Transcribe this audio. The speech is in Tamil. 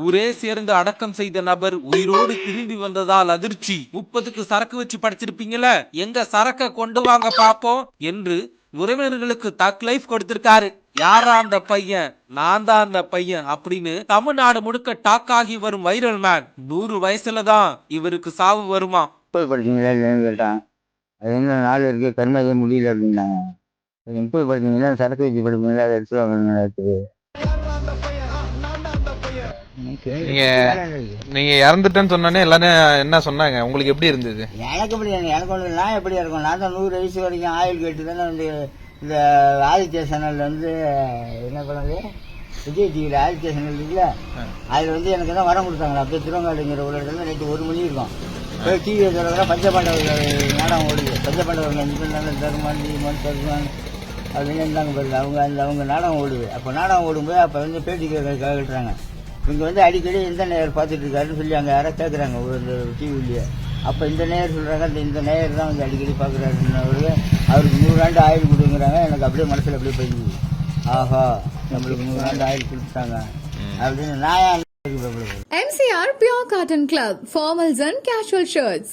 ஊரே சேர்ந்து அடக்கம் செய்த நபர் உயிரோடு திரும்பி வந்ததால் அதிர்ச்சி. 30க்கு சரக்கு வச்சு படிச்சிருப்பீங்கல்ல, எங்க சரக்க கொண்டு வாங்க பாப்போம் என்று உறவினர்களுக்கு தக் லைஃப் கொடுத்திருக்காரு. யாரா அந்த பையன்? நான் தான் அந்த பையன் அப்படின்னு தமிழ்நாடு முழுக்க டாக் ஆகி வரும் வைரல் மேன். 100 வயசுலதான் இவருக்கு சாவு வருமா? படிச்சீங்களா இல்லைன்னு கேட்டான். அது என்ன நாள் இருக்கு கர்மதே முடியல அப்படின்னாங்க. 30 படிச்சீங்களா சரக்கு வச்சு படிப்பீங்களா அதை எடுத்து நீங்க இறந்துட்டேன்னு சொன்னோன்னே எல்லாரும் என்ன சொன்னாங்க? உங்களுக்கு எப்படி இருந்தது? எனக்கு எப்படி எனக்கு ஒன்று நான் எப்படி இருக்கும். நான் தான் 100 வயசு வரைக்கும் ஆயுள் கேட்டு தானே வந்து இந்த ஆதித்ய சேனல்ல வந்து என்ன பண்ணது விஜய் டிவியில் ஆதித்ய சேனல் இருக்குல்ல, அதில் வந்து எனக்கு தான் வரம் கொடுத்தாங்களா. அப்படியே திருவங்காடுங்கிற ஒரு இடத்துல நைட்டு 1 மணி இருக்கும். போய் டிவியை சொல்கிறதா பஞ்சபாண்டவர்கள் நாடகம் ஓடுது. பஞ்சபாண்டவர்கள் நல்ல தருமான் தீமான் தருமான் அப்படின்னு இருந்தாங்க பாருங்க. அவங்க நாடகம் ஓடுது. அப்போ நாடகம் ஓடும்போது அப்போ வந்து பேட்டி கேட்குறாங்க. இங்கே வந்து அடிக்கடி இந்த நேயர் பார்த்துட்டு இருக்காருன்னு சொல்லி அங்கே யாராவது கேட்குறாங்க இந்த டிவிலேயே. அப்போ இந்த நேயர் சொல்கிறாங்க இந்த நேயர் தான் வந்து அடிக்கடி பார்க்குறாருன்னு அவருக்கு 100 ஆண்டு ஆயுள் கொடுக்குறாங்க. எனக்கு அப்படியே மனசில் அப்படியே போயிடுது. ஆஹா நம்மளுக்கு 100 ஆண்டு ஆயுள் கொடுத்துட்டாங்க அப்படின்னு நான். MCR Pure Cotton Club, formals and casual shirts.